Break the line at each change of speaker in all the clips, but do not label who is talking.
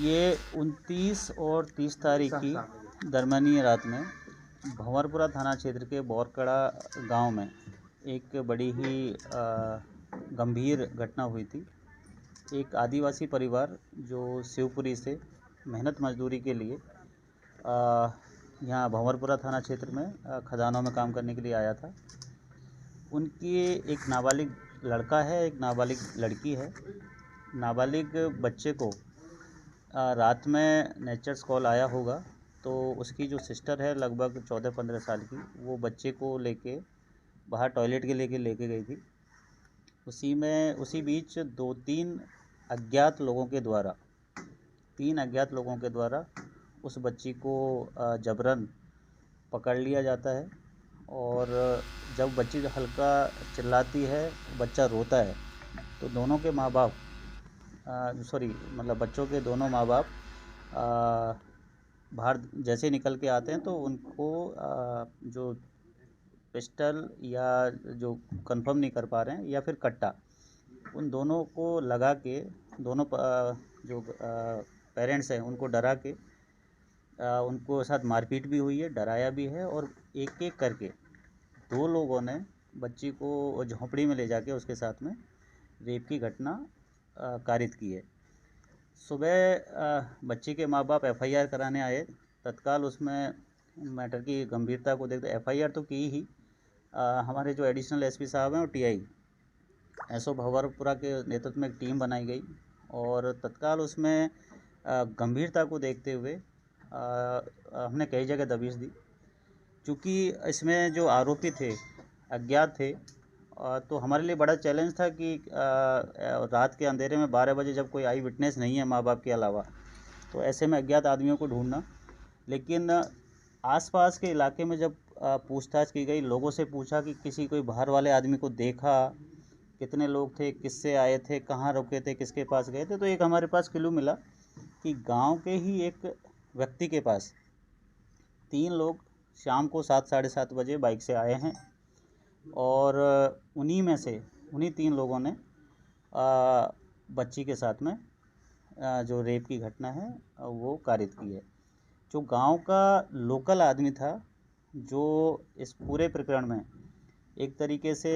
ये 29 और 30 तारीख की दरमियानी रात में भंवरपुरा थाना क्षेत्र के बोरकड़ा गांव में एक बड़ी ही गंभीर घटना हुई थी। एक आदिवासी परिवार जो शिवपुरी से मेहनत मजदूरी के लिए यहाँ भंवरपुरा थाना क्षेत्र में खदानों में काम करने के लिए आया था। उनकी एक नाबालिग लड़का है, एक नाबालिग लड़की है। नाबालिग बच्चे को रात में नेचर्स कॉल आया होगा, तो उसकी जो सिस्टर है लगभग 14-15 साल की, वो बच्चे को लेके बाहर टॉयलेट के लेके गई थी। उसी बीच 3 अज्ञात लोगों के द्वारा उस बच्ची को जबरन पकड़ लिया जाता है। और जब बच्ची हल्का चिल्लाती है, बच्चा रोता है, तो दोनों के माँ बाप बच्चों के दोनों माँ बाप बाहर जैसे निकल के आते हैं तो उनको जो पिस्टल या जो कंफर्म नहीं कर पा रहे हैं या फिर कट्टा, उन दोनों को लगा के दोनों जो पेरेंट्स हैं उनको डरा के उनको साथ मारपीट भी हुई है, डराया भी है। और एक एक करके 2 लोगों ने बच्ची को झोंपड़ी में ले जाके उसके साथ में रेप की घटना कारित की है। सुबह बच्ची के माँ बाप FIR कराने आए। तत्काल उसमें मैटर की गंभीरता को देखते FIR तो की ही, हमारे जो एडिशनल SP साहब हैं और TI SO भंवरपुरा के नेतृत्व में एक टीम बनाई गई और तत्काल उसमें गंभीरता को देखते हुए हमने कई जगह दबिश दी। चूँकि इसमें जो आरोपी थे अज्ञात थे, तो हमारे लिए बड़ा चैलेंज था कि रात के अंधेरे में 12 बजे जब कोई आई विटनेस नहीं है माँ बाप के अलावा, तो ऐसे में अज्ञात आदमियों को ढूंढना। लेकिन आसपास के इलाके में जब पूछताछ की गई, लोगों से पूछा कि किसी कोई बाहर वाले आदमी को देखा, कितने लोग थे, किससे आए थे, कहाँ रुके थे, किसके पास गए थे, तो एक हमारे पास क्लू मिला कि गांव के ही एक व्यक्ति के पास 3 लोग शाम को 7-7:30 बजे बाइक से आए हैं और उन्हीं 3 लोगों ने बच्ची के साथ में जो रेप की घटना है वो कारित की है। जो गांव का लोकल आदमी था, जो इस पूरे प्रकरण में एक तरीके से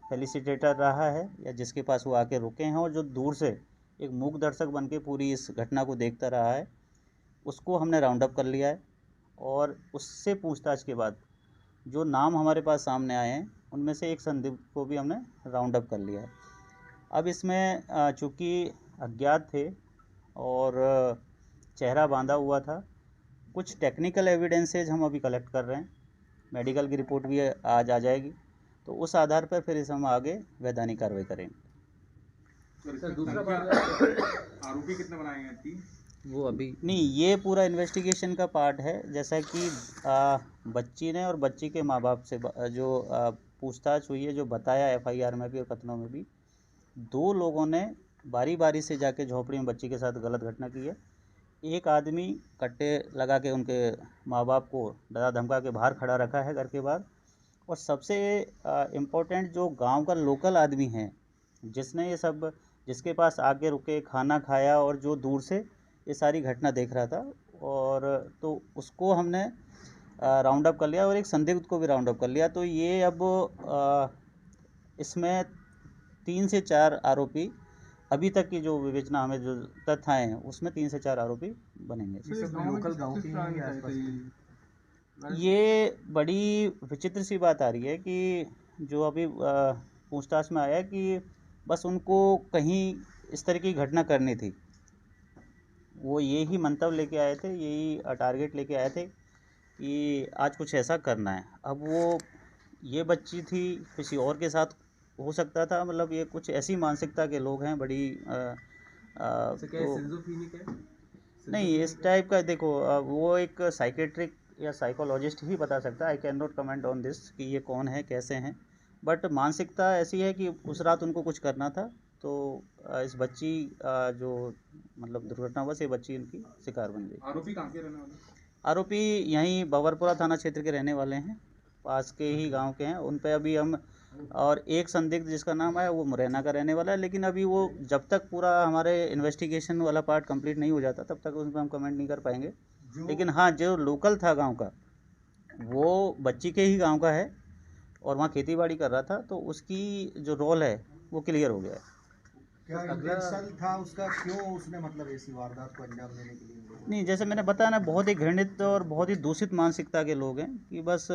फेलिसिटेटर रहा है या जिसके पास वो आके रुके हैं और जो दूर से एक मूक दर्शक बन के पूरी इस घटना को देखता रहा है, उसको हमने राउंड अप कर लिया है। और उससे पूछताछ के बाद जो नाम हमारे पास सामने आए हैं, उनमें से एक संदिग्ध को भी हमने राउंड अप कर लिया है। अब इसमें चूँकि अज्ञात थे और चेहरा बांधा हुआ था, कुछ टेक्निकल एविडेंसेज हम अभी कलेक्ट कर रहे हैं। मेडिकल की रिपोर्ट भी आज आ जाएगी, तो उस आधार पर फिर इस हम आगे वैधानिक कार्रवाई करेंगे।
सर दूसरा बात, आरोपी कितने बनाए हैं? 3?
वो अभी नहीं, ये पूरा इन्वेस्टिगेशन का पार्ट है। जैसा कि बच्ची ने और बच्ची के माँ बाप से जो पूछताछ हुई है, जो बताया FIR में भी और कथनों में भी, 2 लोगों ने बारी बारी से जाके झोपड़ी में बच्ची के साथ गलत घटना की है। एक आदमी कट्टे लगा के उनके माँ बाप को डरा धमका के बाहर खड़ा रखा है घर के बाहर। और सबसे इम्पोर्टेंट जो गांव का लोकल आदमी है, जिसके पास आके रुके, खाना खाया और जो दूर से ये सारी घटना देख रहा था, और तो उसको हमने राउंड अप कर लिया और एक संदिग्ध को भी राउंड अप कर लिया। तो ये अब इसमें 3 से 4 आरोपी, अभी तक की जो विवेचना हमें जो तथ्य आए हैं उसमें 3 से 4 आरोपी बनेंगे।
लोकल गांव के हैं या आसपास?
ये बड़ी विचित्र सी बात आ रही है कि जो अभी पूछताछ में आया कि बस उनको कहीं इस तरह की घटना करनी थी, वो यही मंतव्य लेके आए थे, यही टारगेट लेके आए थे कि आज कुछ ऐसा करना है। अब वो ये बच्ची थी, किसी और के साथ हो सकता था, मतलब ये कुछ ऐसी मानसिकता के लोग हैं बड़ी नहीं इस टाइप का। देखो वो एक साइकेट्रिक या साइकोलॉजिस्ट ही बता सकता है। I can not comment on this कि ये कौन है, कैसे हैं, बट मानसिकता ऐसी है कि उस रात उनको कुछ करना था। तो इस बच्ची जो मतलब दुर्घटनावश ये बच्ची इनकी शिकार बन गई।
आरोपी कहाँ के रहने वाले?
आरोपी यहीं भंवरपुरा थाना क्षेत्र के रहने वाले हैं, पास के ही गांव के हैं। उन पे अभी हम और एक संदिग्ध जिसका नाम है वो मुरैना का रहने वाला है, लेकिन अभी वो जब तक पूरा हमारे इन्वेस्टिगेशन वाला पार्ट कंप्लीट नहीं हो जाता तब तक उस पर हम कमेंट नहीं कर पाएंगे। लेकिन हाँ, जो लोकल था गांव का, वो बच्ची के ही गांव का है और वहाँ खेती बाड़ी कर रहा था, तो उसकी जो रोल है वो क्लियर हो गया है।
क्या इंटेंशन था उसका, क्यों उसने मतलब ऐसी वारदात को अंजाम देने के लिए इन लोगों ने?
नहीं, जैसे मैंने बताया ना, बहुत ही घृणित और बहुत ही दूषित मानसिकता के लोग हैं कि बस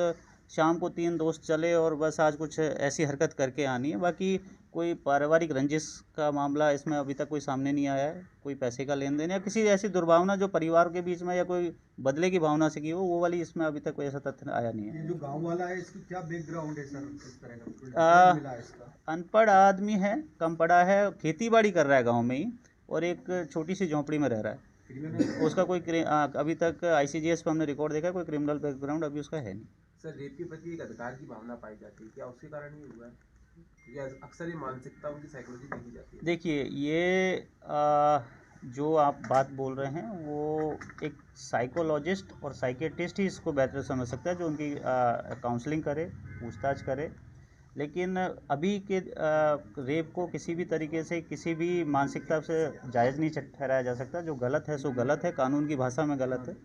शाम को 3 दोस्त चले और बस आज कुछ ऐसी हरकत करके आनी है। बाकी कोई पारिवारिक रंजिश का मामला इसमें अभी तक कोई सामने नहीं आया है, कोई पैसे का लेन देन या किसी ऐसी दुर्भावना जो परिवार के बीच में या कोई बदले की भावना से की हो, वो वाली इसमें अभी तक कोई ऐसा तथ्य आया नहीं है।
ये जो गांव वाला है इसकी क्या बैकग्राउंड है सर, इस तरह का कुछ
आ,
मिला है इसका?
अनपढ़ आदमी है, कम पढ़ा है, खेती बाड़ी कर रहा है गाँव में ही और एक छोटी सी झोंपड़ी में रह रहा है।
क्रिमिनल
उसका कोई अभी तक आईसीजीएस पे हमने रिकॉर्ड देखा, कोई क्रिमिनल बैकग्राउंड अभी उसका है नहीं।
सर, रेप के प्रति एक अधिकार की भावना पाई जाती है, क्या उसके कारण ही हुआ है? क्योंकि अक्सर ये मानसिकता, उनकी साइकोलॉजी देखी जाती है।
देखिए, ये जो आप बात बोल रहे हैं वो एक साइकोलॉजिस्ट और साइकेट्रिस्ट ही इसको बेहतर समझ सकता है, जो उनकी काउंसलिंग करे, पूछताछ करे। लेकिन अभी के रेप को किसी भी तरीके से किसी भी मानसिकता से जायज़ नहीं ठहराया जा सकता। जो गलत है सो गलत है, कानून की भाषा में गलत है।